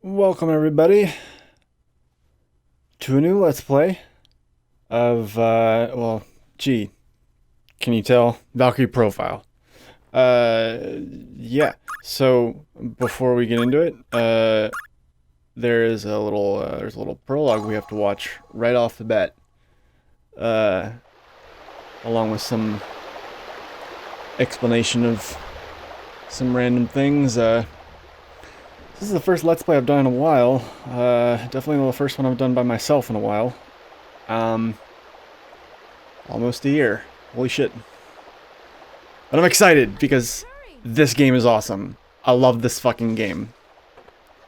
Welcome everybody to a new Let's Play of, well, gee, can you tell? Valkyrie Profile. Uh, yeah, so before we get into it, there's a little prologue we have to watch right off the bat, uh, along with some explanation of some random things. This is the first Let's Play I've done in a while, definitely the first one I've done by myself in a while. Um, Almost a year. Holy shit. But I'm excited because Hurry! this game is awesome. I love this fucking game.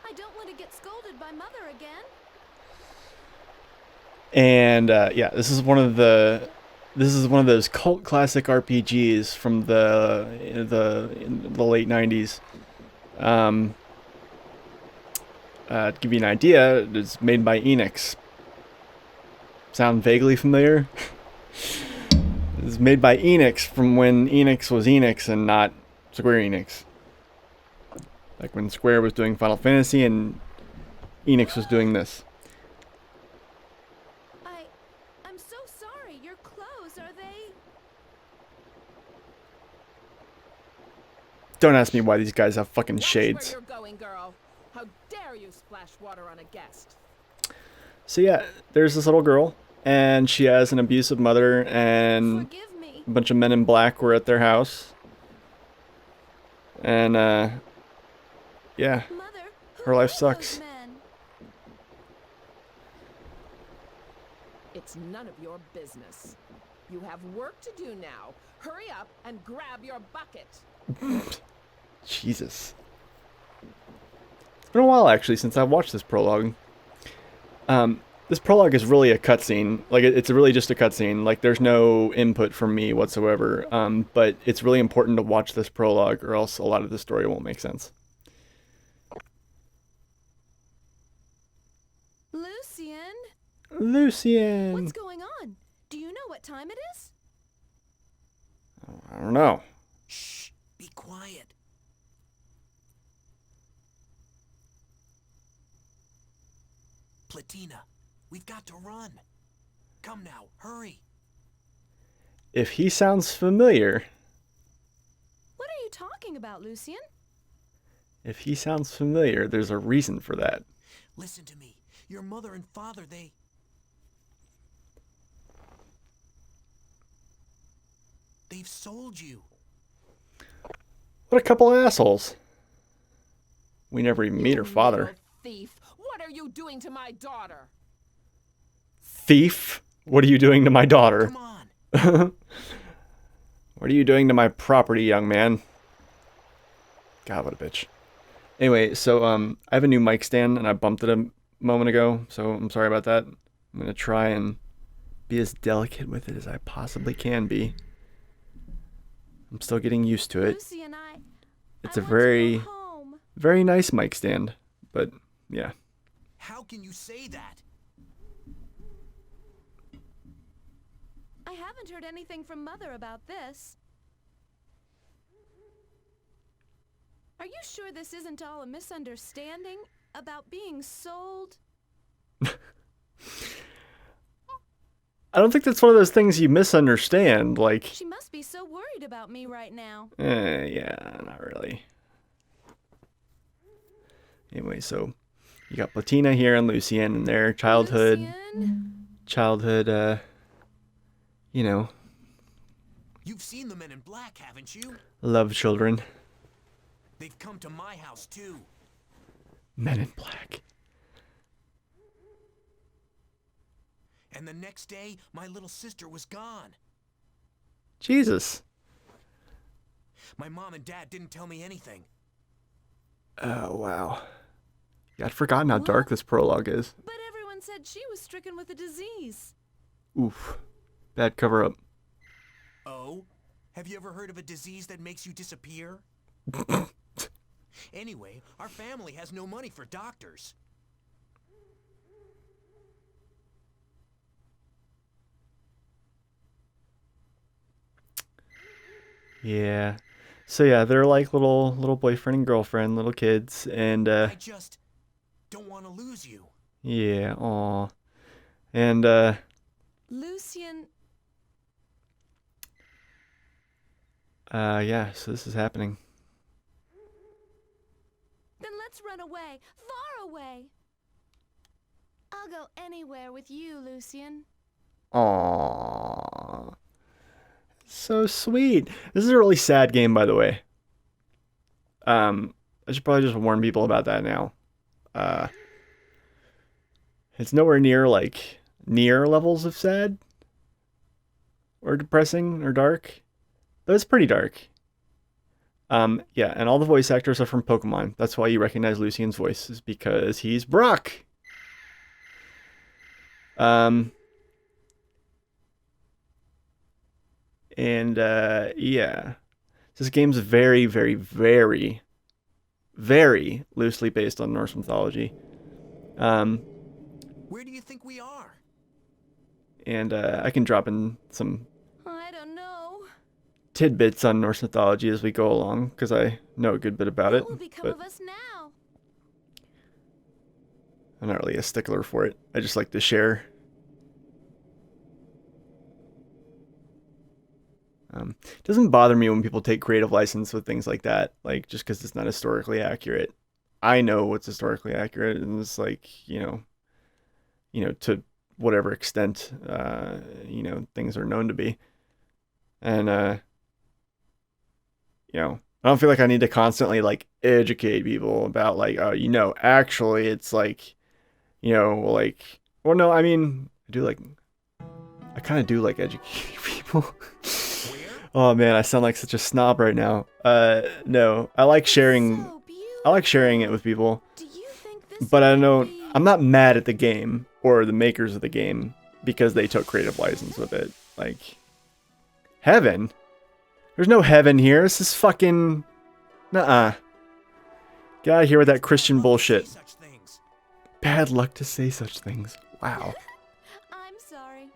I don't want to get scolded by Mother again. And yeah, this is one of those cult classic RPGs from the late 90s. Um, to give you an idea, it's made by Enix. Sound vaguely familiar? It's made by Enix from when Enix was Enix and not Square Enix. Like when Square was doing Final Fantasy and Enix was doing this. I'm so sorry. Your clothes, are they? Don't ask me why these guys have fucking Watch shades. where you're going, girl. How dare you splash water on a guest? So yeah, there's this little girl, and she has an abusive mother, and Forgive me. a bunch of men in black were at their house. And yeah, Mother, who her life are sucks. those men? It's none of your business. You have work to do now. Hurry up and grab your bucket. Jesus. It's been a while actually since I've watched this prologue. This prologue is really a cutscene. Like it's really just a cutscene. Like there's no input from me whatsoever. But it's really important to watch this prologue, or else a lot of the story won't make sense. Lucian, Lucian. what's going on? Do you know what time it is? I don't know. Shh, be quiet. Platina, we've got to run. Come now, hurry. If he sounds familiar, What are you talking about, Lucian? if he sounds familiar, there's a reason for that. Listen to me. Your mother and father, they've sold you. What a couple of assholes. We never even meet her You father. little thief! What are you doing to my daughter? Thief? What are you doing to my daughter? Come on. What are you doing to my property, young man? God, what a bitch. Anyway, so I have a new mic stand and I bumped it a moment ago, so I'm sorry about that. I'm gonna try and be as delicate with it as I possibly can be. I'm still getting used to it. Lucian, It's I a want to very, go home. very nice mic stand, but yeah. How can you say that? I haven't heard anything from Mother about this. Are you sure this isn't all a misunderstanding about being sold? I don't think that's one of those things you misunderstand, like, She must be so worried about me right now. yeah, not really. Anyway, so you got Platina here and Lucian and their Lucian? you know, You've seen the men in black, haven't you? love children. They've come to my house, too. Men in black. And the next day, my little sister was gone. Jesus. My mom and dad didn't tell me anything. Oh, wow. Yeah, I'd forgotten how What? dark this prologue is. But everyone said she was stricken with a disease. Oof. Bad cover up. Oh? Have you ever heard of a disease that makes you disappear? Anyway, our family has no money for doctors. Yeah. So yeah, they're like little boyfriend and girlfriend, little kids, and I just don't want to lose you. Yeah, aw. And, Lucian, yeah, so this is happening. then let's run away. Far away. I'll go anywhere with you, Lucian. Aww. So sweet. This is a really sad game, by the way. I should probably just warn people about that now. It's nowhere near, like, near levels of sad. Or depressing, or dark. But it's pretty dark. Yeah, and all the voice actors are from Pokemon. That's why you recognize Lucian's voice, is because he's Brock. Yeah. This game's very, very, very, very loosely based on Norse mythology. Where do you think we are? And I can drop in some I don't know. tidbits on Norse mythology as we go along, because I know a good bit about it. What will become But of us now? I'm not really a stickler for it. I just like to share. It doesn't bother me when people take creative license with things like that, like just because it's not historically accurate. I know what's historically accurate, and it's like, to whatever extent, things are known to be. And, I don't feel like I need to constantly, like, educate people about, like, actually, it's like, well, no, I mean, I kind of do like educating people. Oh man, I sound like such a snob right now. No, I like sharing. So I like sharing it with people, do you think this but I might don't. be- I'm not mad at the game or the makers of the game because they took creative license with it. Like, heaven? There's no heaven here. This is fucking. Nuh-uh. Get out of here with that Christian bullshit. Say such things. Bad luck to say such things. Wow. I'm sorry.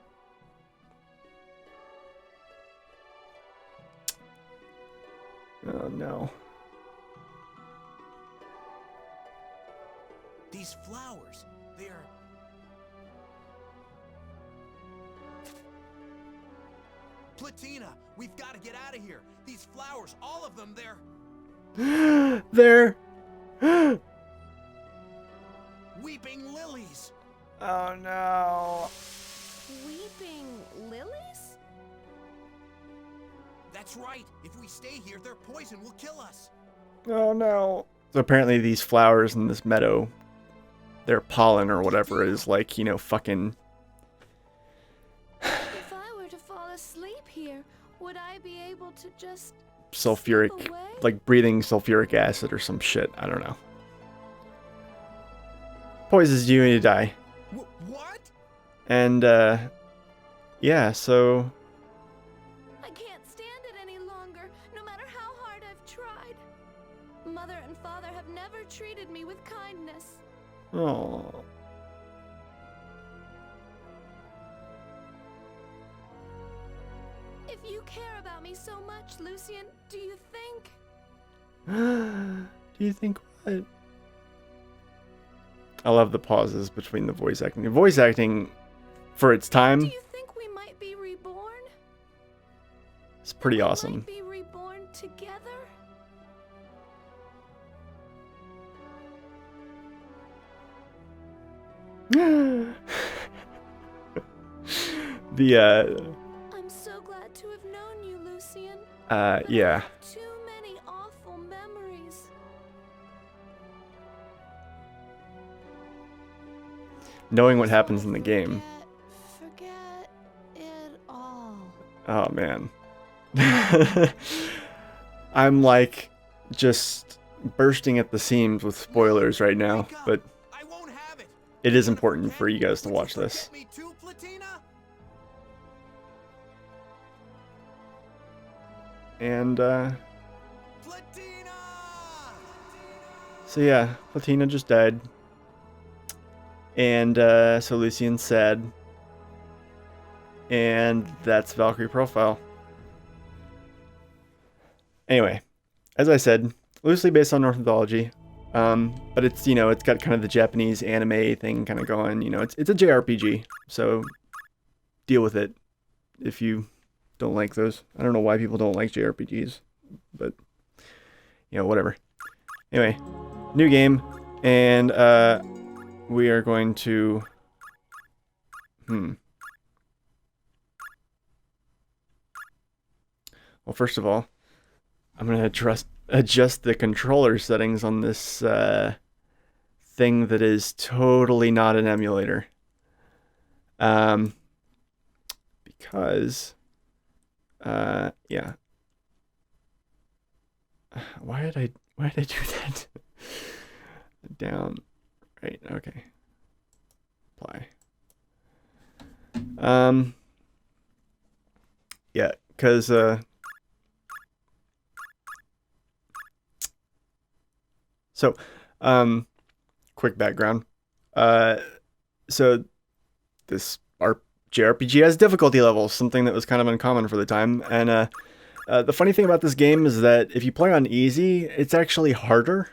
Oh no. These flowers, they're... Platina, we've got to get out of here. These flowers, all of them, There. weeping lilies. Oh no. Weeping lilies? That's right. If we stay here, their poison will kill us. Oh no. So apparently these flowers in this meadow, their pollen or whatever is like, fucking... If I were to fall asleep here, would I be able to just sulfuric, slip away? like breathing sulfuric acid or some shit. I don't know. Poisons you and you die. What? And, yeah, so... I can't stand it any longer, no matter how hard I've tried. Mother and father have never treated me with kindness. Oh. If you care about me so much, Lucian, do you think? Do you think what? I love the pauses between the voice acting. The voice acting, for its Do time, you think we might be reborn? is pretty We awesome. might be reborn together? I'm so glad to have known you, Lucian. Yeah. I have too many awful memories. Knowing what happens in the game. Forget it all. Oh, man. I'm like just bursting at the seams with spoilers right now, Wake up. but I won't have it. it is important for you guys to watch Would you this. forget me too, Platina? And, Platina! so yeah, Platina just died. And, so Lucian's sad. And that's Valkyrie profile. Anyway, as I said, loosely based on Norse mythology. But it's, you know, it's got kind of the Japanese anime thing kind of going. You know, it's a JRPG, so deal with it if you don't like those. I don't know why people don't like JRPGs, but you know, whatever. Anyway, new game, and we are going to well, first of all, I'm going to adjust the controller settings on this thing that is totally not an emulator. Because, yeah. Why did I do that? Down, right? Okay. Apply. Yeah, because so, quick background. So this JRPG has difficulty levels, something that was kind of uncommon for the time. And the funny thing about this game is that if you play on easy, it's actually harder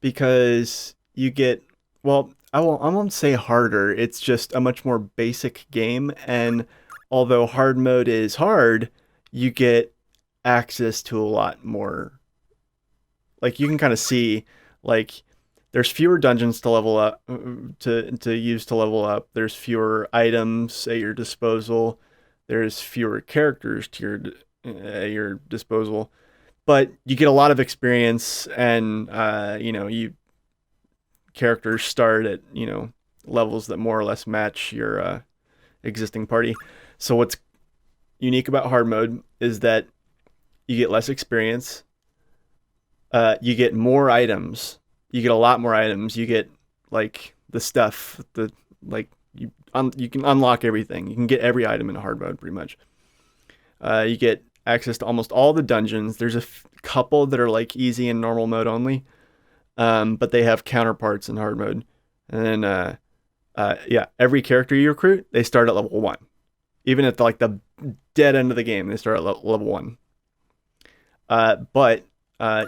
because you get, well, I won't say harder. It's just a much more basic game. And although hard mode is hard, you get access to a lot more. Like, you can kind of see, like, there's fewer dungeons to level up, to use to level up. There's fewer items at your disposal. There's fewer characters at your disposal, but you get a lot of experience, and you know, characters start at, you know, levels that more or less match your existing party. So what's unique about hard mode is that you get less experience. You get more items. You get a lot more items. You get, like, the stuff, you can unlock everything. You can get every item in hard mode, pretty much. You get access to almost all the dungeons. There's a couple that are, like, easy and normal mode only, but they have counterparts in hard mode. And then, yeah, every character you recruit, they start at level 1. Even at the dead end of the game, they start at level 1. But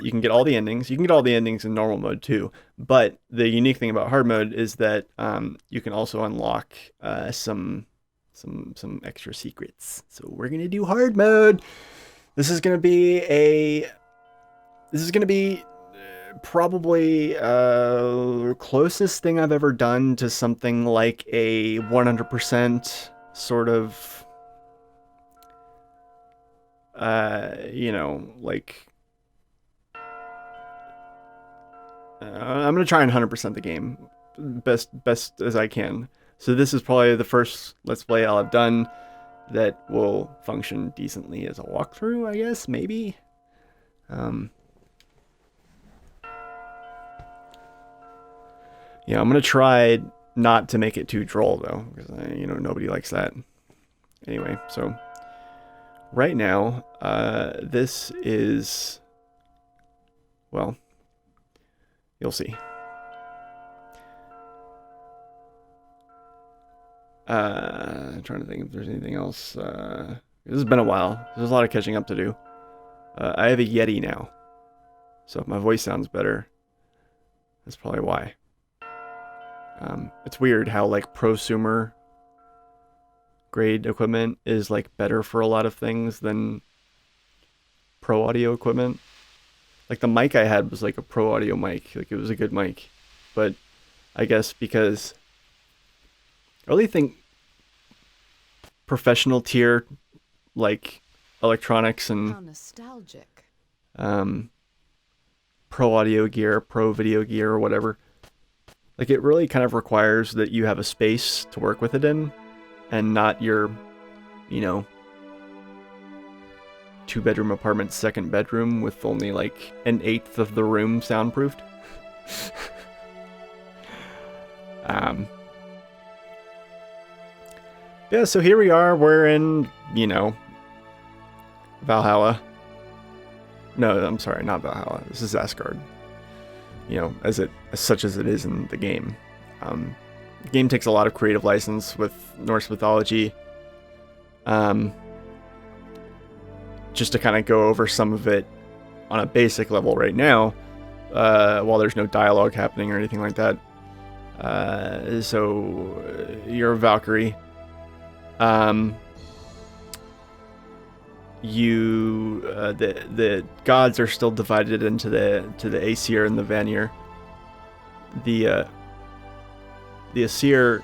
you can get all the endings. You can get all the endings in normal mode too. But the unique thing about hard mode is that you can also unlock some extra secrets. So we're gonna do hard mode. This is gonna be probably closest thing I've ever done to something like a 100% sort of you know, like, I'm gonna try and 100% the game best as I can. So this is probably the first Let's Play I'll have done that will function decently as a walkthrough, I guess, maybe. Yeah, I'm gonna try not to make it too droll though, because you know, nobody likes that. Anyway, so right now, this is, well, you'll see. I'm trying to think if there's anything else. This has been a while. There's a lot of catching up to do. I have a Yeti now, so if my voice sounds better, that's probably why. It's weird how, like, prosumer grade equipment is, like, better for a lot of things than pro audio equipment. Like, the mic I had was like a pro audio mic. Like, it was a good mic. But I guess because I really think professional tier, like, electronics and How nostalgic. pro audio gear, pro video gear, or whatever, like, it really kind of requires that you have a space to work with it in, and not your, you know, 2-bedroom apartment, 2nd bedroom with only like 1/8 of the room soundproofed. Yeah, so here we are. We're in, you know, Valhalla. No, I'm sorry, not Valhalla. This is Asgard. You know, as such as it is in the game. The game takes a lot of creative license with Norse mythology. Just to kind of go over some of it on a basic level right now. while there's no dialogue happening or anything like that. So you're a Valkyrie. The gods are still divided into the Aesir and the Vanir. The Aesir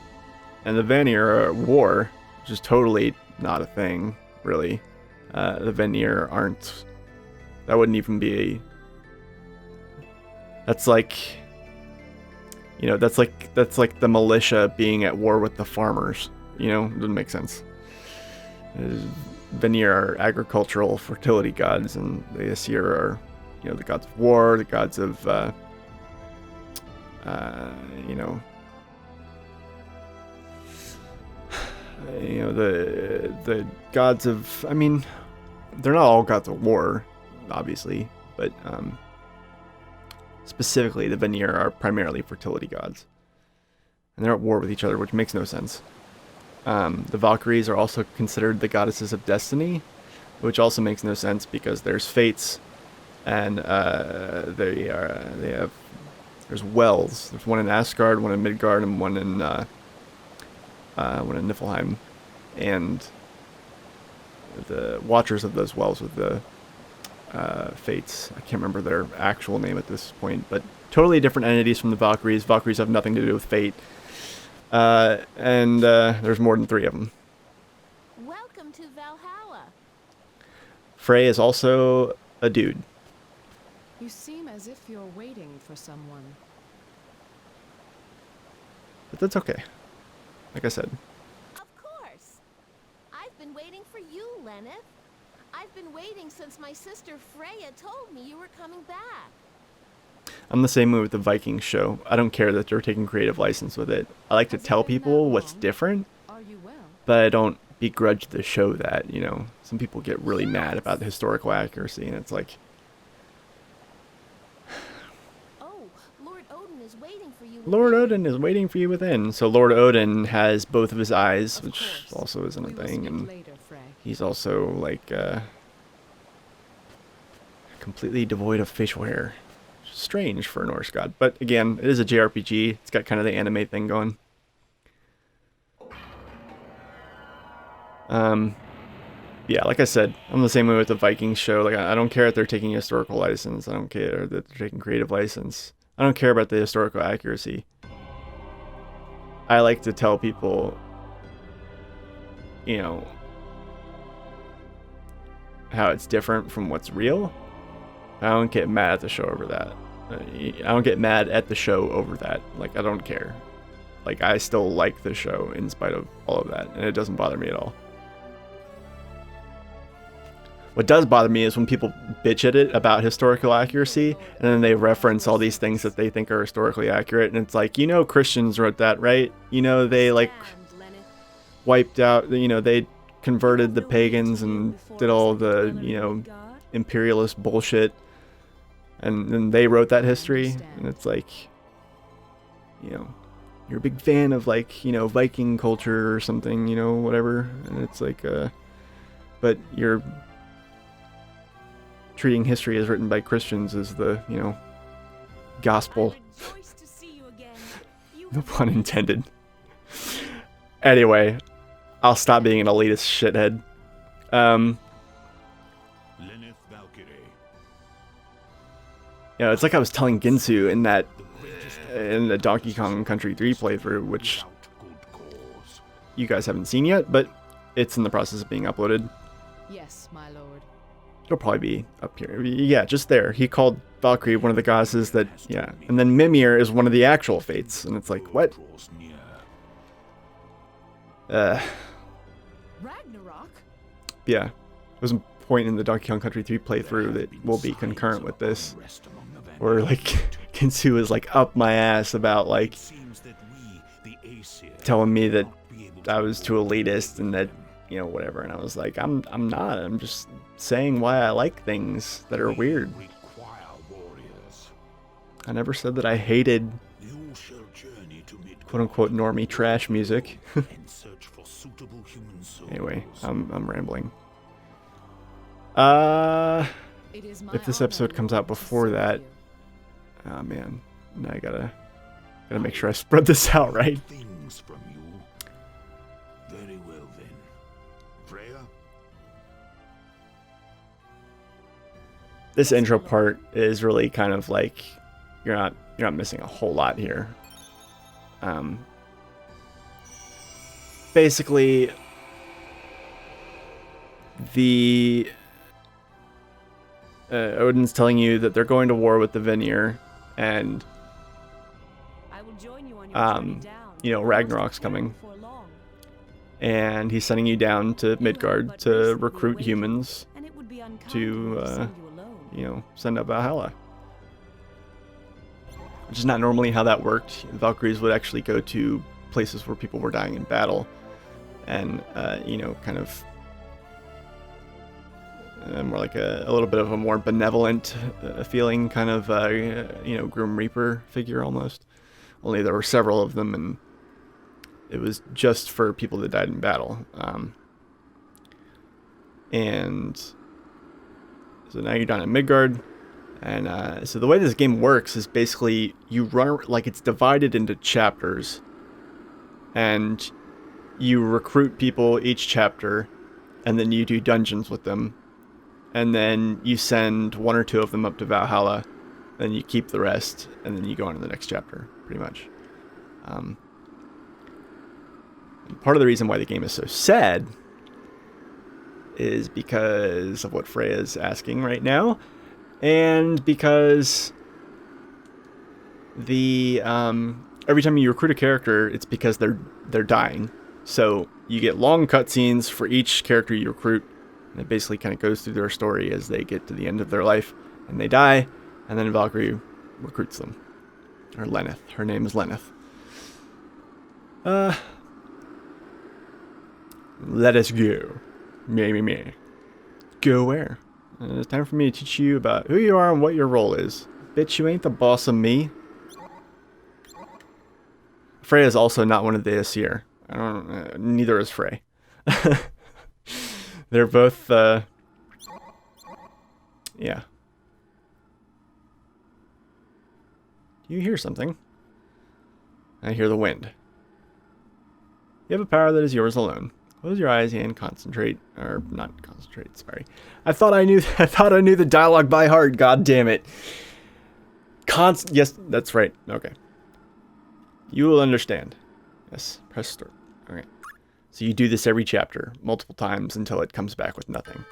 and the Vanir are at war, which is totally not a thing, really. The Vanir aren't. That wouldn't even be. That's like. That's like the militia being at war with the farmers. It doesn't make sense. Vanir are agricultural fertility gods, and the Aesir are, the gods of war, the gods of, the gods of. I mean, they're not all gods of war, obviously, but specifically the Vanir are primarily fertility gods, and they're at war with each other, which makes no sense. The Valkyries are also considered the goddesses of destiny, which also makes no sense because there's fates, and there's wells. There's one in Asgard, one in Midgard, and one in Niflheim, and the watchers of those wells with the fates. I can't remember their actual name at this point, but totally different entities from the Valkyries. Valkyries have nothing to do with fate. And there's more than 3 of them. Welcome to Valhalla. Frey is also a dude. You seem as if you're waiting for someone. But that's okay. Like I said. Of course. I've been waiting for you, Lenneth. I've been waiting since my sister Freya told me you were coming back. I'm the same way with the Vikings show. I don't care that they're taking creative license with it. I like to tell people what's different, but I don't begrudge the show that, some people get really mad about the historical accuracy, and it's like... Oh, Lord Odin is waiting for you. Lord Odin is waiting for you within. So Lord Odin has both of his eyes, which also isn't a thing, and he's also, like, completely devoid of facial hair. Strange for a Norse god, but again, it is a JRPG. It's got kind of the anime thing going. Yeah, like I said, I'm the same way with the Vikings show. Like, I don't care if they're taking historical license. I don't care that they're taking creative license. I don't care about the historical accuracy. I like to tell people, how it's different from what's real. I don't get mad at the show over that. I don't get mad at the show over that. Like, I don't care. Like, I still like the show in spite of all of that, and it doesn't bother me at all. What does bother me is when people bitch at it about historical accuracy, and then they reference all these things that they think are historically accurate, and it's like, Christians wrote that, right? They, like, wiped out, they converted the pagans and did all the, imperialist bullshit. And then they wrote that history, and it's like, you're a big fan of, like, Viking culture or something, whatever. And it's like, but you're treating history as written by Christians as the, gospel. No pun intended. Anyway, I'll stop being an elitist shithead. It's like I was telling Ginsu in the Donkey Kong Country 3 playthrough, which you guys haven't seen yet, but it's in the process of being uploaded. Yes, my lord. It'll probably be up here. Yeah, just there. He called Valkyrie one of the goddesses that, yeah. And then Mimir is one of the actual fates, and it's like, what? Ragnarok? Yeah. There's a point in the Donkey Kong Country 3 playthrough that will be concurrent with this, where, like, Ginsu is, like, up my ass about, like, telling me that I was too elitist and that, whatever. And I was like, I'm not. I'm just saying why I like things that are weird. I never said that I hated quote-unquote normie trash music. Anyway, I'm rambling. If this episode comes out before that, Oh man, now I gotta make sure I spread this out right. Things from you. Very well then. Freya? This intro part is really kind of like you're not missing a whole lot here. Basically, the Odin's telling you that they're going to war with the Vanir, and I will join you on your journey down. you know, Ragnarok's coming, and he's sending you down to Midgard to recruit humans And it would be unkind to to send you alone. you know, send up Valhalla. Which is not normally how that worked. Valkyries would actually go to places where people were dying in battle, and you know, kind of more like a little bit of a more benevolent feeling, kind of you know, Grim Reaper figure almost. Only there were several of them, and it was just for people that died in battle. And so now you're down at Midgard, and so the way this game works is basically you run, like, it's divided into chapters, and you recruit people each chapter, and then you do dungeons with them, and then you send one or two of them up to Valhalla, then you keep the rest, and then you go on to the next chapter, pretty much. Part of the reason why the game is so sad is because of what Freya's asking right now, and because the every time you recruit a character, it's because they're dying. So you get long cutscenes for each character you recruit, and it basically kind of goes through their story as they get to the end of their life and they die, and then Valkyrie recruits them. Or Lenneth. Her name is Lenneth. Let us go. Me. Go where? It's time for me to teach you about who you are and what your role is. Bitch, you ain't the boss of me. Freya is also not one of the Aesir. I don't. Neither is Frey. They're both. Yeah. You hear something? I hear the wind. You have a power that is yours alone. Close your eyes and concentrate, or not concentrate. Sorry, I thought I knew the dialogue by heart. God damn it. Yes, that's right. Okay. You will understand. Yes, press start. Okay. So you do this every chapter, multiple times, until it comes back with nothing.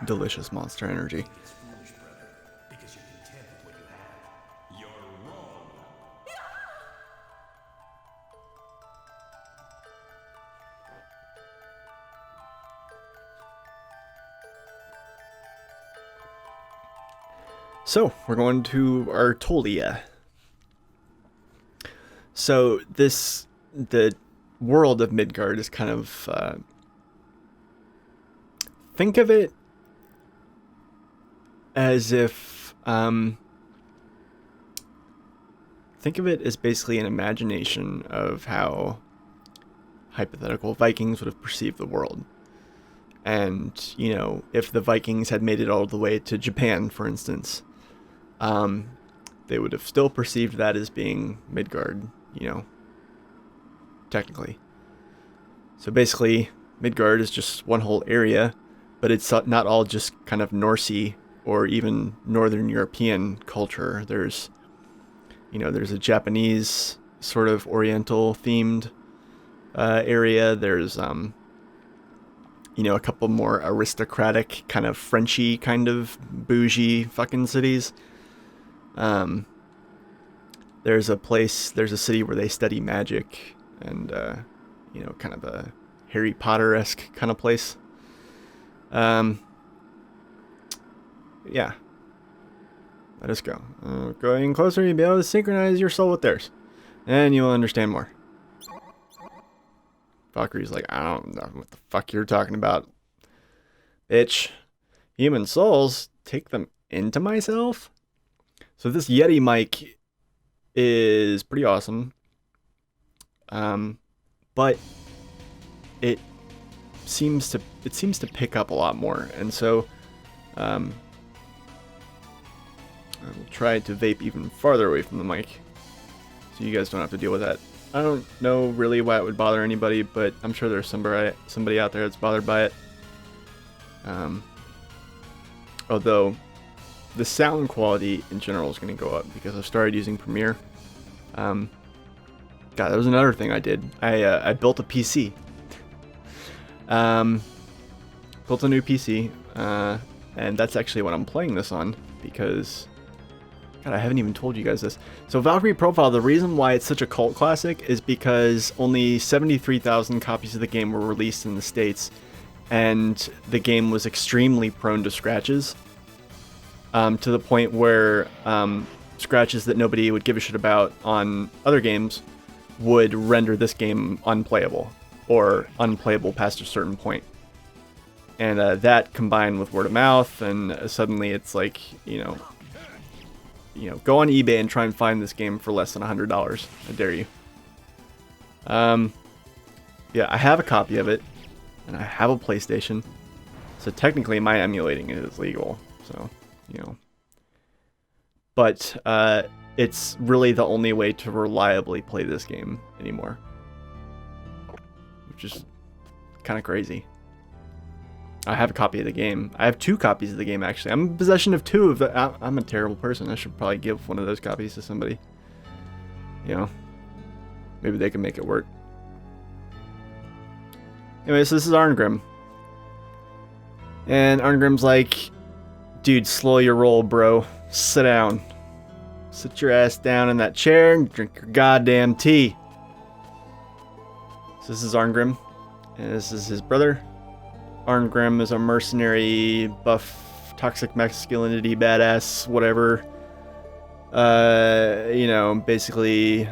Delicious monster energy. It's foolish, brother, because you're content with what you have. You're wrong. So, we're going to Artolia. So, the world of Midgard is kind of, think of it as if, think of it as basically an imagination of how hypothetical Vikings would have perceived the world. And, you know, if the Vikings had made it all the way to Japan, for instance, they would have still perceived that as being Midgard, you know, technically. So basically, Midgard is just one whole area, but it's not all just kind of Norsey or even Northern European culture. There's, you know, there's a Japanese sort of Oriental themed area. There's, you know, a couple more aristocratic, kind of Frenchy, kind of bougie fucking cities. There's a city where they study magic, and, you know, kind of a Harry Potter-esque kind of place. Yeah. Let us go. Going closer, you'll be able to synchronize your soul with theirs, and you'll understand more. Valkyrie's like, I don't know what the fuck you're talking about, bitch. human souls, take them into myself? So this Yeti mic is pretty awesome. But it seems to pick up a lot more, and so I'll try to vape even farther away from the mic so you guys don't have to deal with that. I don't know really why it would bother anybody, but I'm sure there's somebody out there that's bothered by it. Although the sound quality in general is going to go up because I've started using Premiere. God, that was another thing I did. I built a PC. Built a new PC, and that's actually what I'm playing this on because, God, I haven't even told you guys this. So Valkyrie Profile, the reason why it's such a cult classic is because only 73,000 copies of the game were released in the States, and the game was extremely prone to scratches, to the point where scratches that nobody would give a shit about on other games would render this game unplayable, or unplayable past a certain point. And that combined with word of mouth, and suddenly it's like, you know, go on eBay and try and find this game for less than $100. I dare you. Yeah, I have a copy of it, and I have a PlayStation, so technically my emulating it is legal. So, you know, but it's really the only way to reliably play this game anymore, which is kind of crazy. I have a copy of the game. I have 2 copies of the game, actually. I'm in possession of 2 of the... I'm a terrible person. I should probably give one of those copies to somebody. You know, maybe they can make it work. Anyways, this is Arngrim. And Arngrim's like, dude, slow your roll, bro. Sit down. Sit your ass down in that chair and drink your goddamn tea. So this is Arngrim. And this is his brother. Arngrim is a mercenary, buff, toxic masculinity, badass, whatever. You know, basically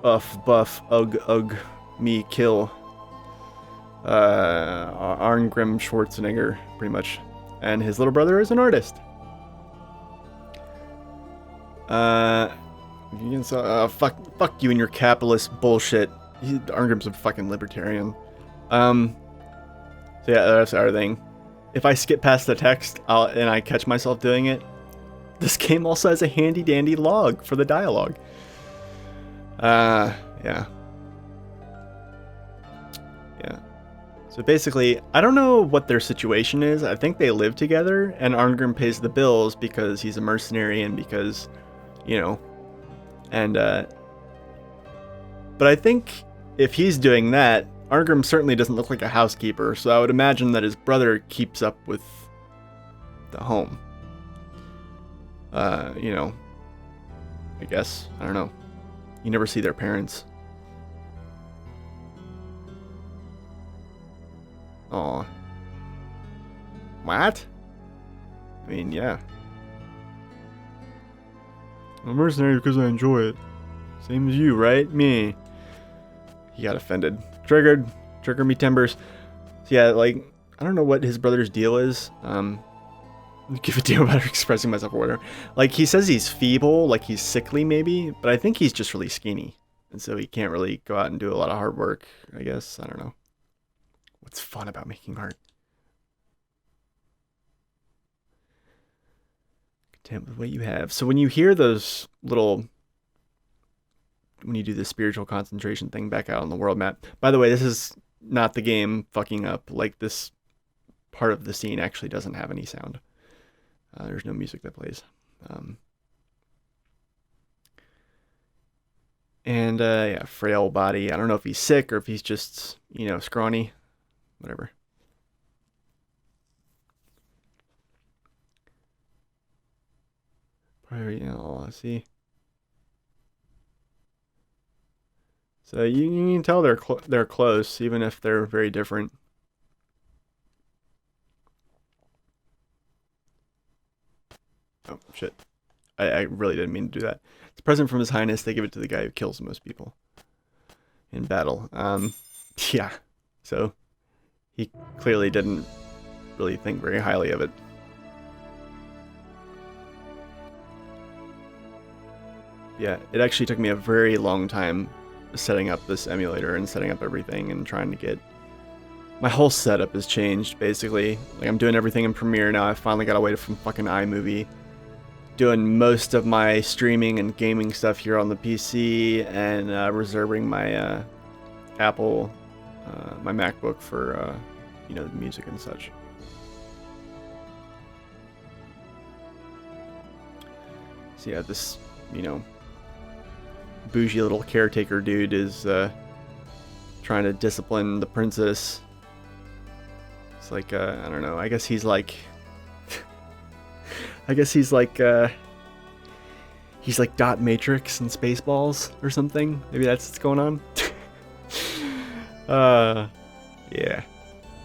buff, ugh, me, kill. Arngrim Schwarzenegger, pretty much. And his little brother is an artist. You can say, fuck you and your capitalist bullshit. Arngrim's a fucking libertarian. So yeah, that's the other thing. If I skip past the text and I catch myself doing it, this game also has a handy dandy log for the dialogue. Yeah. Yeah. So basically, I don't know what their situation is. I think they live together, and Arngrim pays the bills because he's a mercenary and because, you know, and, but I think if he's doing that, Arngrim certainly doesn't look like a housekeeper, so I would imagine that his brother keeps up with the home. You know, I guess. I don't know. You never see their parents. Aw. What? I mean, yeah. I'm a mercenary because I enjoy it. Same as you, right? Me. He got offended. Triggered. Trigger me timbers. So yeah, like, I don't know what his brother's deal is. Give a damn about expressing myself or whatever. Like, he says he's feeble, like he's sickly maybe, but I think he's just really skinny. And so he can't really go out and do a lot of hard work, I guess. I don't know. What's fun about making art? Content with what you have. So when you hear those little... when you do the spiritual concentration thing back out on the world map. By the way, this is not the game fucking up. Like, this part of the scene actually doesn't have any sound. There's no music that plays. Yeah, frail body. I don't know if he's sick or if he's just, you know, scrawny. Whatever. Probably, you know, see. So you can tell they're close, even if they're very different. Oh, shit. I really didn't mean to do that. It's a present from His Highness. They give it to the guy who kills the most people in battle. Yeah. So he clearly didn't really think very highly of it. Yeah, it actually took me a very long time setting up this emulator and setting up everything and trying to get... My whole setup has changed, basically. Like, I'm doing everything in Premiere now. I finally got away from fucking iMovie. Doing most of my streaming and gaming stuff here on the PC, and reserving my Apple, my MacBook for, you know, the music and such. So yeah, this, you know, bougie little caretaker dude is trying to discipline the princess. It's like, I don't know, I guess he's like... he's like Dot Matrix and Spaceballs or something. Maybe that's what's going on. Yeah.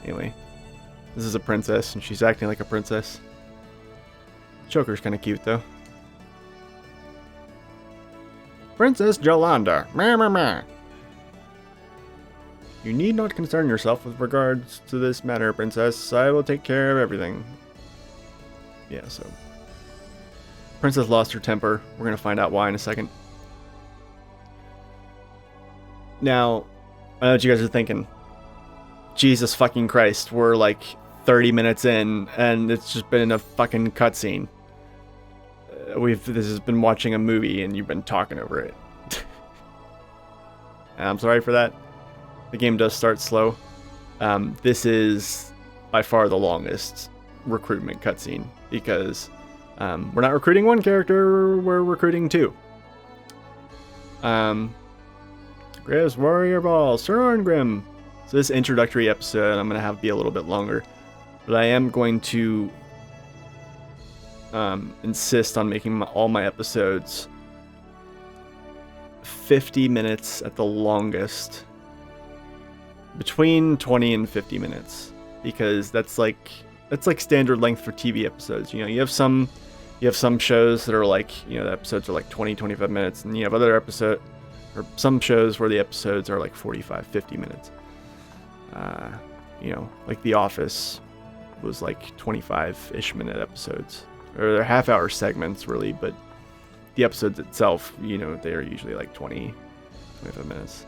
Anyway, this is a princess, and she's acting like a princess. Joker's kind of cute, though. Princess Jolanda. Meh, meh, meh. You need not concern yourself with regards to this matter, princess. I will take care of everything. Yeah, so... Princess lost her temper. We're going to find out why in a second. Now, I know what you guys are thinking. Jesus fucking Christ, we're like 30 minutes in, and it's just been a fucking cutscene. This has been watching a movie, and you've been talking over it. I'm sorry for that. The game does start slow. This is by far the longest recruitment cutscene, because we're not recruiting one character, we're recruiting two. Greatest warrior of all, Sir Orngrim. So this introductory episode I'm going to have be a little bit longer, but I am going to insist on making all my episodes 50 minutes at the longest. Between 20 and 50 minutes, because that's like standard length for TV episodes. You know, you have some shows that are like, you know, the episodes are like 20-25 minutes, and you have other some shows where the episodes are like 45-50 minutes. You know, like The Office was like 25-ish minute episodes, or they're half-hour segments really, but the episodes itself, you know, they're usually like 20-25 minutes.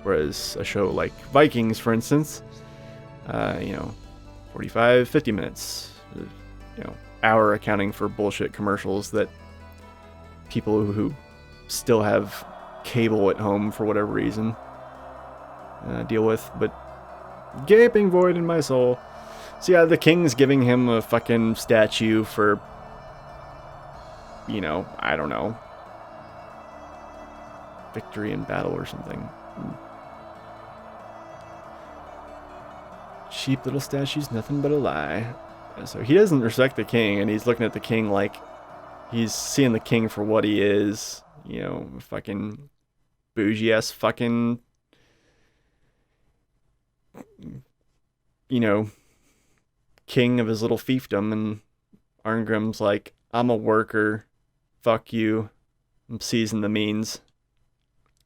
Whereas a show like Vikings, for instance, you know, 45-50 minutes, you know, hour accounting for bullshit commercials that people who still have cable at home for whatever reason deal with, but gaping void in my soul. So yeah, the king's giving him a fucking statue for, you know, I don't know, victory in battle or something. Cheap little statues, nothing but a lie. So he doesn't respect the king, and he's looking at the king like he's seeing the king for what he is. You know, fucking bougie-ass fucking, you know, king of his little fiefdom. And Arngrim's like, I'm a worker. Fuck you. I'm seizing the means.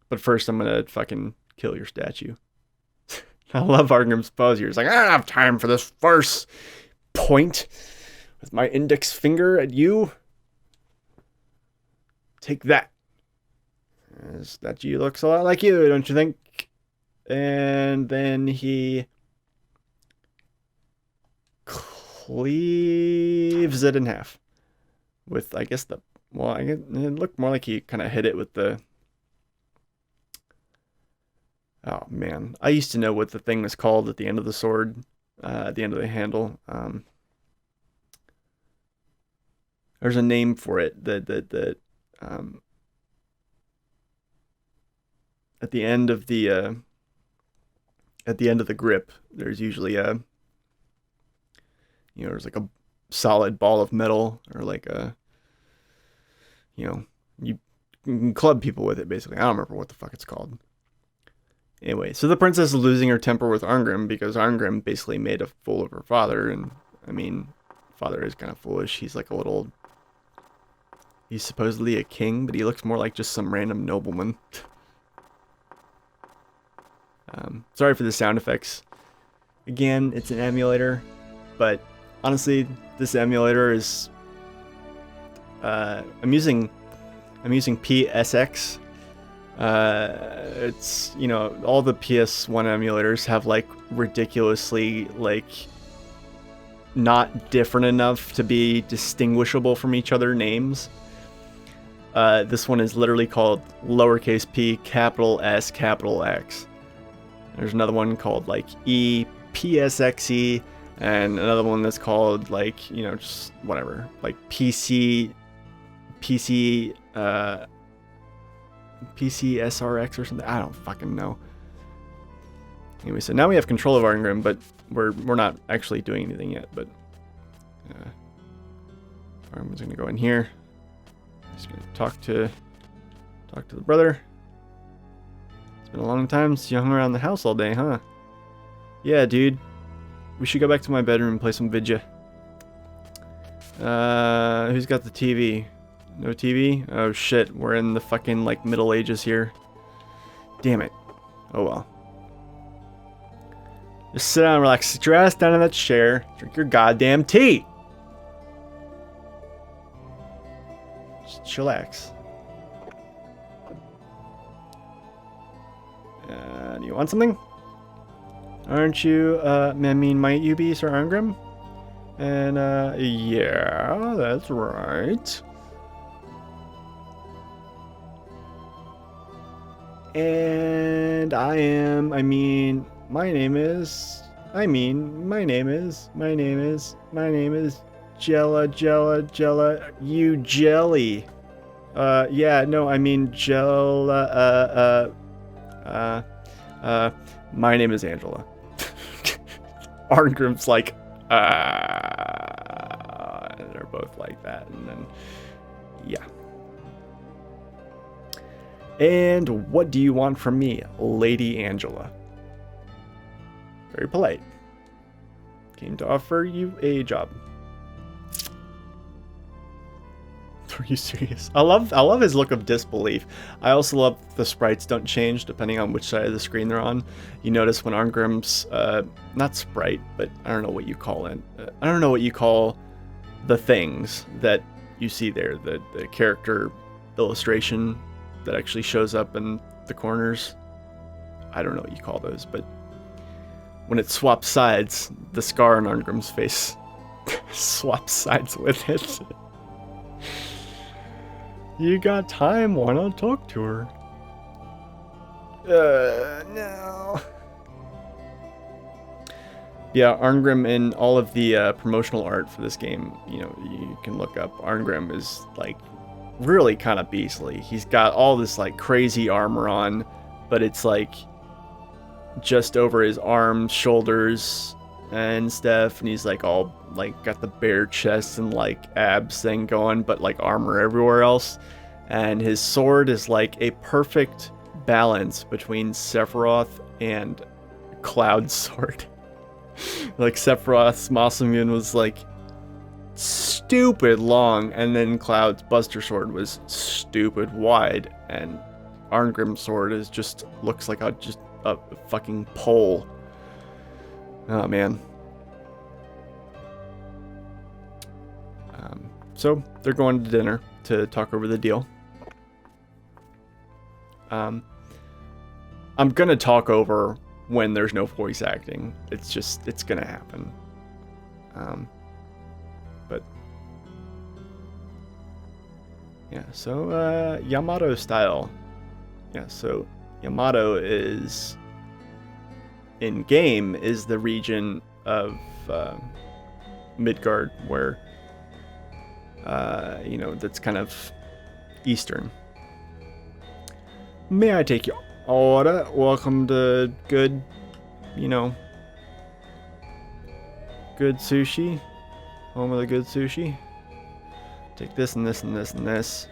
But first I'm gonna fucking kill your statue. I love Arngrim's pose here. He's like, I don't have time for this farce. Point with my index finger at you. Take that. This statue looks a lot like you, don't you think? And then he cleaves it in half. With, I guess, it looked more like he kind of hit it with the... Oh, man. I used to know what the thing was called at the end of the sword. At the end of the handle. There's a name for it. At the end of the grip, there's usually a, you know, there's like a solid ball of metal, or like a, you know, you can club people with it, basically. I don't remember what the fuck it's called. Anyway, so the princess is losing her temper with Arngrim because Arngrim basically made a fool of her father. And, I mean, father is kind of foolish. He's like a little... He's supposedly a king, but he looks more like just some random nobleman. Sorry for the sound effects. Again, it's an emulator. but honestly, this emulator is. I'm using PSX. It's, you know, all the PS1 emulators have like ridiculously like not different enough to be distinguishable from each other names. This one is literally called lowercase p, capital S, capital X. There's another one called like EPSXE, and another one that's called like, you know, just whatever, like PCSRX or something. I don't fucking know. Anyway, so now we have control of Arngrim, but we're not actually doing anything yet. But Arngrim's gonna go in here. He's gonna talk to the brother. It's been a long time since you hung around the house all day, huh? Yeah, dude. We should go back to my bedroom and play some Vidya. Who's got the TV? No TV? Oh shit, we're in the fucking like Middle Ages here. Damn it. Oh well. Just sit down and relax. Sit your ass down in that chair. Drink your goddamn tea. Just chillax. Do you want something? Aren't you, I mean, might you be Sir Arngrim? And, yeah, that's right. And my name is Jella, you jelly. Yeah, no, I mean, Jella, my name is Angela. Arngrim's like, they're both like that, and then, yeah. And what do you want from me, Lady Angela? Very polite. Came to offer you a job. Are you serious? I love his look of disbelief. I also love the sprites don't change depending on which side of the screen they're on. You notice when Arngrim's not sprite, but I don't know what you call it. I don't know what you call the things that you see there. The character illustration that actually shows up in the corners. I don't know what you call those, but when it swaps sides, the scar on Arngrim's face swaps sides with it. You got time, why not talk to her? No. Yeah, Arngrim in all of the promotional art for this game, you know, you can look up. Arngrim is like really kind of beastly. He's got all this like crazy armor on, but it's like just over his arms, shoulders, and stuff, and he's like all like got the bare chest and like abs thing going, but like armor everywhere else. And his sword is like a perfect balance between Sephiroth and Cloud's sword. Like Sephiroth's Masamune was like stupid long, and then Cloud's Buster Sword was stupid wide, and Arngrim's sword is just looks like a fucking pole. Oh man. So they're going to dinner to talk over the deal. I'm gonna talk over when there's no voice acting. It's gonna happen. But yeah, so Yamato style. Yeah, so Yamato is in game is the region of Midgard where you know, that's kind of eastern. May I take your order? Welcome to good, you know, good sushi. Home of the good sushi. Take this and this and this and this.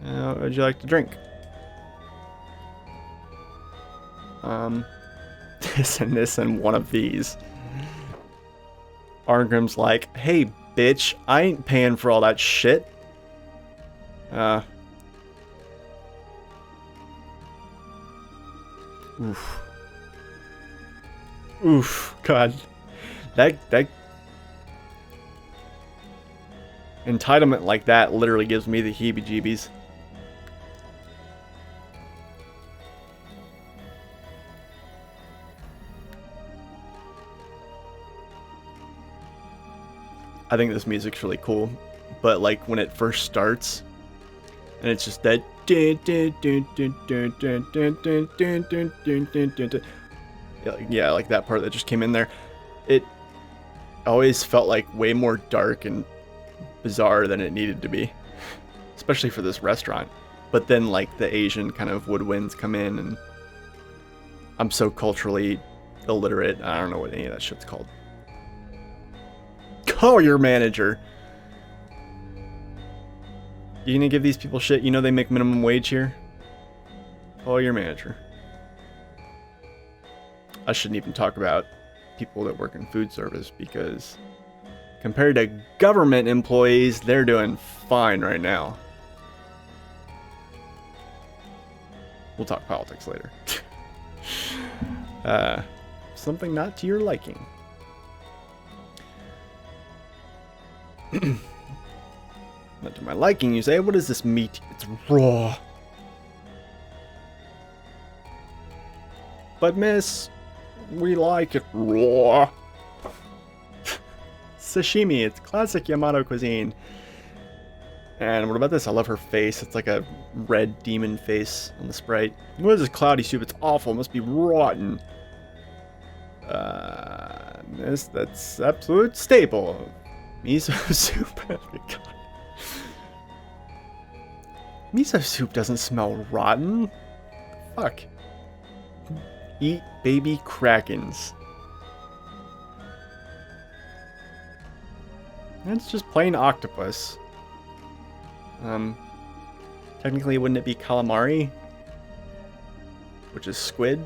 What would you like to drink? This and this and one of these. Arngrim's like, hey, bitch, I ain't paying for all that shit. Oof. Oof, God. That entitlement like that literally gives me the heebie-jeebies. I think this music's really cool, but like when it first starts, and it's just that yeah, like that part that just came in there, it always felt like way more dark and bizarre than it needed to be, especially for this restaurant. But then like the Asian kind of woodwinds come in, and I'm so culturally illiterate, I don't know what any of that shit's called. Call your manager. You gonna give these people shit? You know they make minimum wage here? Call your manager. I shouldn't even talk about people that work in food service, because compared to government employees, they're doing fine right now. We'll talk politics later. Something not to your liking. Not to my liking, you say? What is this meat? It's raw. But miss, we like it raw. Sashimi, it's classic Yamato cuisine. And what about this? I love her face. It's like a red demon face on the Sprite. What is this cloudy soup? It's awful. It must be rotten. That's absolute staple. Miso soup. Miso soup doesn't smell rotten. Fuck. Eat baby krakens. It's just plain octopus. Technically, wouldn't it be calamari? Which is squid?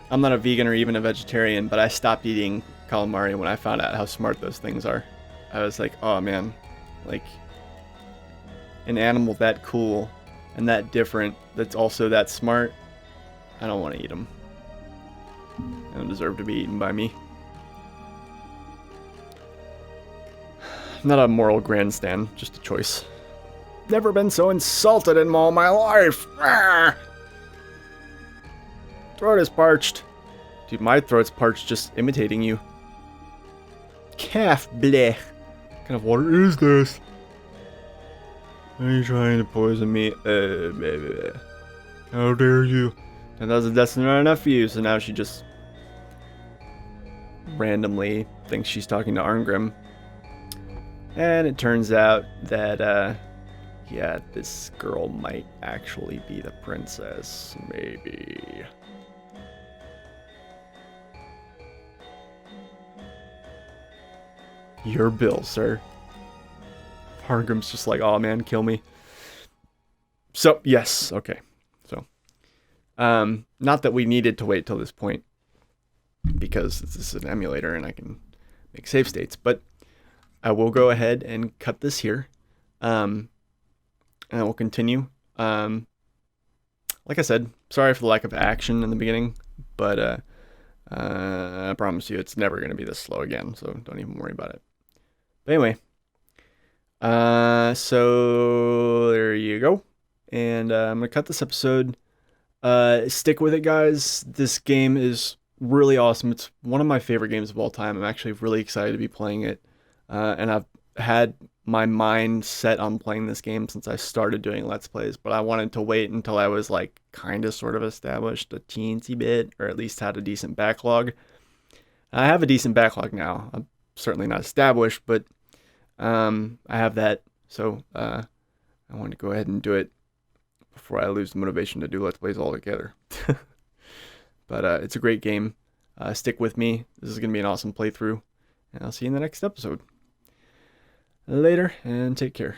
I'm not a vegan or even a vegetarian, but I stopped eating calamari when I found out how smart those things are. I was like, oh man, like an animal that cool and that different that's also that smart, I don't want to eat them. They don't deserve to be eaten by me. Not a moral grandstand, just a choice. Never been so insulted in all my life. Arrgh! Throat is parched. Dude, my throat's parched just imitating you. Calf bleh. What kind of water is this? Are you trying to poison me? How dare you? And that's not enough for you, so now she just randomly thinks she's talking to Arngrim. And it turns out that, yeah, this girl might actually be the princess. Maybe. Your bill, sir. Arngrim's just like, oh man, kill me. So, yes, okay. So, not that we needed to wait till this point, because this is an emulator and I can make save states, but I will go ahead and cut this here. And I will continue. Like I said, sorry for the lack of action in the beginning, but I promise you it's never going to be this slow again, so don't even worry about it. But anyway, so there you go. And I'm going to cut this episode. Stick with it, guys. This game is really awesome. It's one of my favorite games of all time. I'm actually really excited to be playing it. And I've had my mind set on playing this game since I started doing Let's Plays, but I wanted to wait until I was like kind of sort of established a teensy bit, or at least had a decent backlog. I have a decent backlog now. I'm certainly not established, but I have that, so I wanted to go ahead and do it before I lose the motivation to do Let's Plays altogether. But it's a great game. Stick with me. This is going to be an awesome playthrough, and I'll see you in the next episode. Later, and take care.